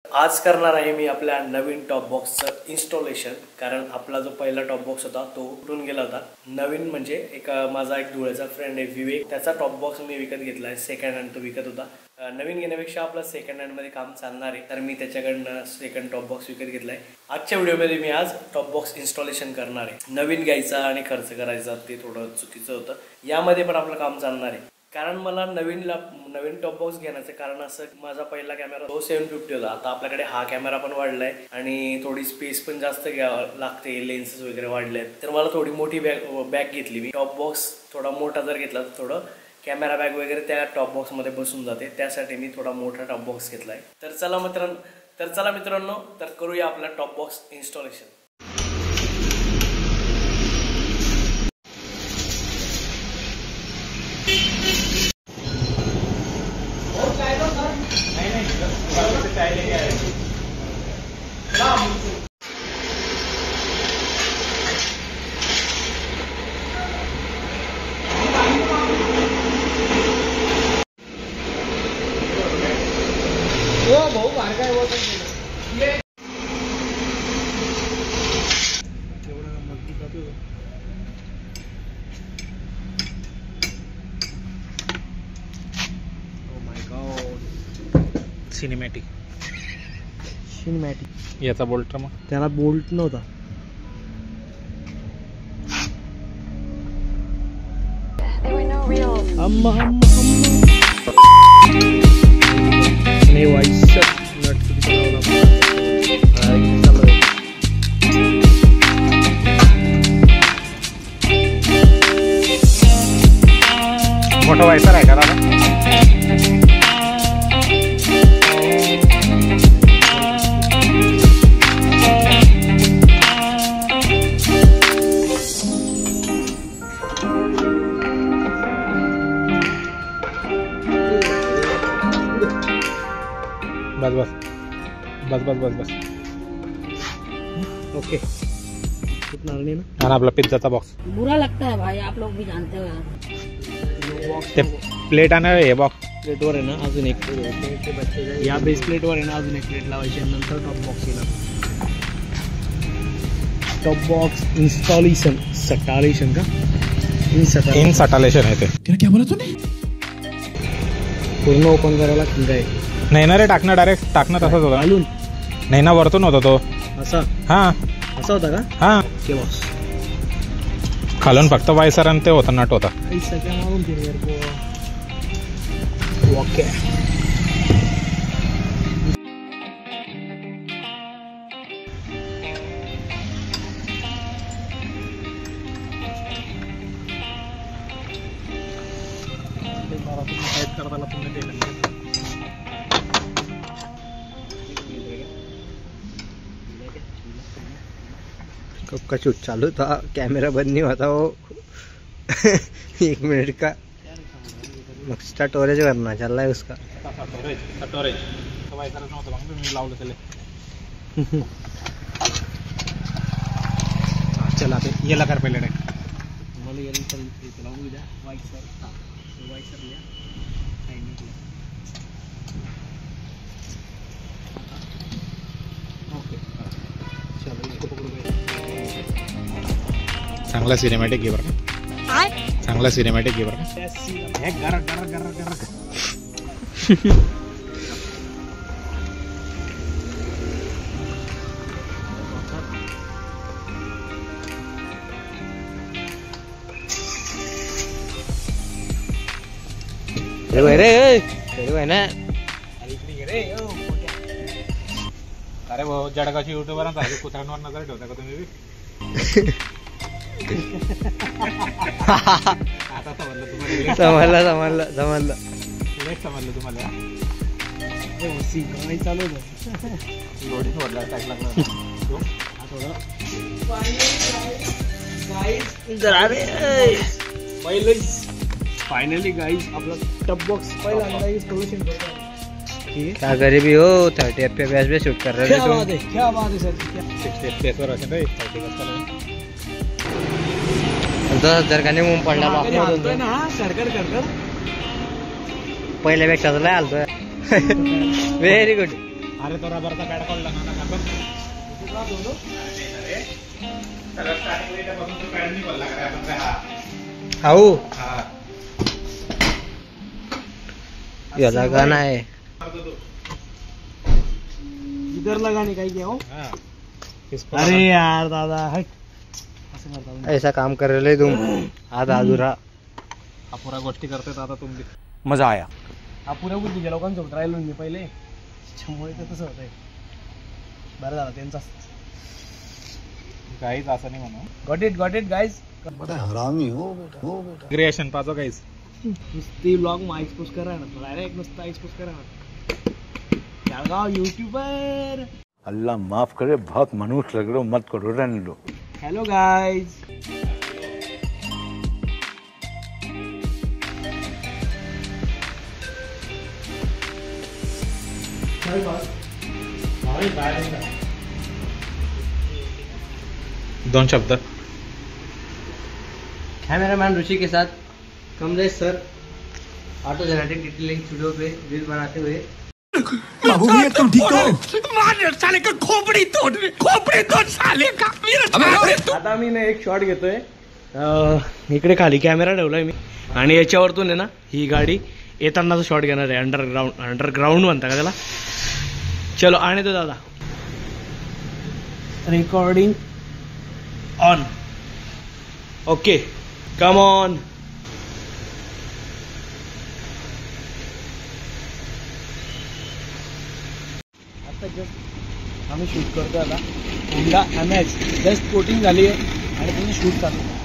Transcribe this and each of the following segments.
आज करणार आहे मी आपल्या नवीन टॉप बॉक्सचं इन्स्टॉलेशन। कारण आपला जो पहिला टॉप बॉक्स होता तो उठून गेला होता। नवीन म्हणजे माझा एक धुळ्याचा फ्रेंड आहे विवेक, त्याचा टॉप बॉक्स मी विकत घेतलाय, सेकंड हँड तो विकत होता। नवीन घेण्यापेक्षा आपला सेकंड हँड मध्ये काम चालणार आहे, तर मी त्याच्याकडनं सेकंड टॉप बॉक्स विकत घेतलाय। आजच्या व्हिडिओमध्ये मी आज टॉप बॉक्स इन्स्टॉलेशन करणार आहे। नवीन घ्यायचा आणि खर्च करायचा ते थोडं चुकीचं होतं, यामध्ये पण आपलं काम चालणार आहे। कारण मला नवीन टॉप बॉक्स घेण्याचं कारण असं, माझा पहिला कॅमेरा तो 750 होता, आता आपल्याकडे हा कॅमेरा पण वाढलाय आणि थोडी स्पेस पण जास्त घ्यावं लागते, लेन्सेस वगैरे वाढलेत, तर मला थोडी मोठी बॅग घेतली मी। टॉप बॉक्स थोडा मोठा जर घेतला तर थोडं कॅमेरा बॅग वगैरे त्या टॉप बॉक्स मध्ये बसून जाते, त्यासाठी मी थोडा मोठा टॉप बॉक्स घेतलाय। तर चला मित्रांनो तर करूया आपला टॉप बॉक्स इन्स्टॉलेशन। भाऊ बाहेर काय बोलतो सिनेमॅटिक याचा बोल्ट, मग त्याला बोल्ट नव्हता। अम्मा आणि वाईस नट मोठा वायसर आहे का दादा? बस ओके। कितना नहीं ना? आणि आपला पिझ्झाचा बॉक्स बुरा लगता है भाई, आप लोग भी जानते हो यार। ते प्लेट आणा हे बॉक्स प्लेटवर आहे ना अजून एक, या बेस प्लेटवर आहे ना अजून एक प्लेट लावायची, नंतर टॉप बॉक्स येईल। टॉप बॉक्स इन्स्टॉलेशन सटालेशन का इन्स्टॉलेशन आहे ते। क्या बोला तूने? पूर्ण ओपन करायला काय नाही ना रे, टाकणं डायरेक्ट टाकणं तसंच होतं घालून, नाही ना वरतून होता तो असा। हा असा होता का? हा ओके बॉस। खालून फक्त वायसर आणि ते होता, नट होता। मारून ओके। कब का शूट चालू था, कैमरा बंद नहीं होता वो 1 मिनट का स्टोरेज करना चल रहा है उसका। चला ते याला कर पहिले नाही चांगला सिनेमॅटिक घे बरं, चांगला सिनेमॅटिक घे बरं। अरे भाऊ जडगावची युट्यूबर कुत्र्यांवर नजर ठेवता का तुम्ही? आता समजलं तुम्हाला। चालू फाइनली गाइस आपला टॉप बॉक्स पहिल्यांदा इन्स्टॉलेशन करतो। क्या गरीबी हो, 30 FPS पे शूट कर रहे हो। क्या बात है सर, 60 FPS वर असेल रे, 30 वाजता 10,000 का निघून पडला ना हा सरकार पहिल्यापेक्षा लय आलतोय. Very good. अरे तो रबरचा पॅड काढला ना का बघ हाऊ याला गाणं आहे इधर लगाने काही क्या हो हाँ अरे यार दादा हट असं करता ऐसा काम कर रहे तुम आधा अधुरा अपुरा गोष्टी करते आता तुम्ही मजा आया हा पुऱ्या बुद्धीच्या लोकांसोबत राहिलो मी पहिले त्याच्यामुळे ते तसं होतंय बरं झालं त्यांचा काहीच असं नाही म्हणू गॉट इट गाईज क्रिएशन पाचो काहीच नुसती ब्लॉग मग एक्सपोज करा ना डायरेक्ट नुसता एक्सपोज करा ना जळगाव यूट्यूबर अल्लाह माफ करे बहुत मनुष्य लग रहे हो मत करो रहने दो हॅलो गाईज दोन शब्द कैमरामैन ऋषि के साथ Kamlesh sir auto genetic detailing studio पे रील बनाते हुए आता मी ना एक शॉट घेतोय इकडे खाली कॅमेरा ठेवलाय मी आणि याच्यावरतून आहे ना ही गाडी येतानाचा शॉट घेणार आहे अंडरग्राउंड म्हणता का त्याला चलो आणि तो दादा recording on okay come on आता जस्ट आम्ही शूट करतो आता होंडा एमएच जस्ट कोटिंग झाली आहे आणि त्याची शूट चालू आहे.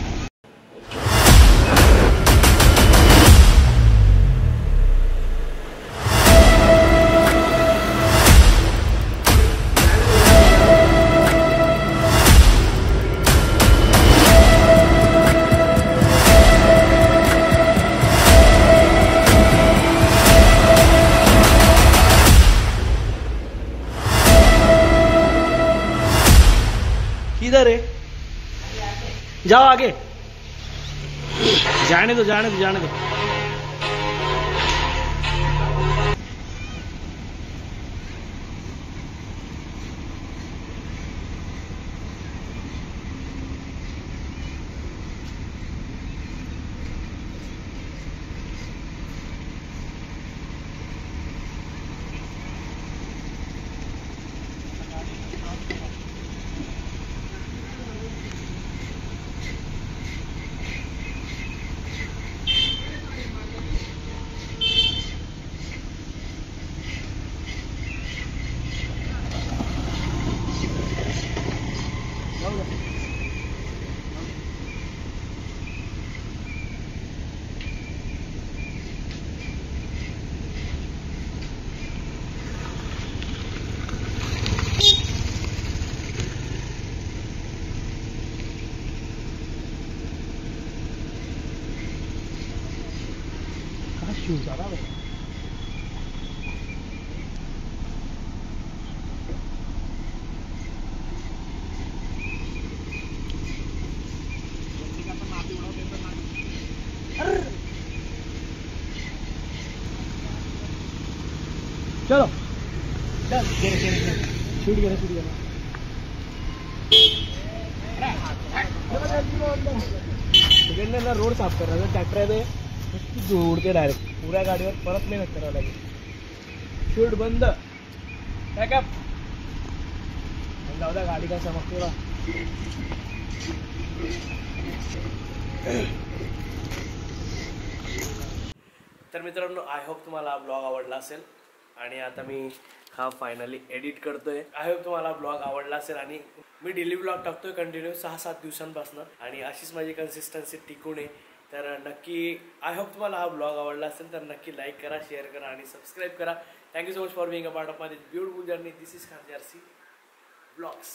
किधर है जाओ आगे जाने दो शूट झाला चलो चल शूट करा तिकडनं ना रोड साफ करायचा ट्रॅक्टर आहे ते जोडते डायरेक्ट पुऱ्या गाडीवर परत मेहनत करावं लागेल शूट बंद पॅकअप जाऊ द्या गाडी काय समजते तर मित्रांनो आय होप तुम्हाला हा ब्लॉग आवडला असेल आणि आता मी हा फायनली एडिट करतोय. आय होप तुम्हाला ब्लॉग आवडला असेल आणि मी डेली ब्लॉग टाकतोय कंटिन्यू 6-7 दिवसांपासून आणि अशीच माझी कन्सिस्टन्सी टिकून आहे. तर नक्की आय होप तुम्हाला हा ब्लॉग आवडला असेल तर नक्की लाईक करा, शेअर करा आणि सबस्क्राईब करा. Thank you so much for being a part of my beautiful journey. This is खानजारसी ब्लॉग्स.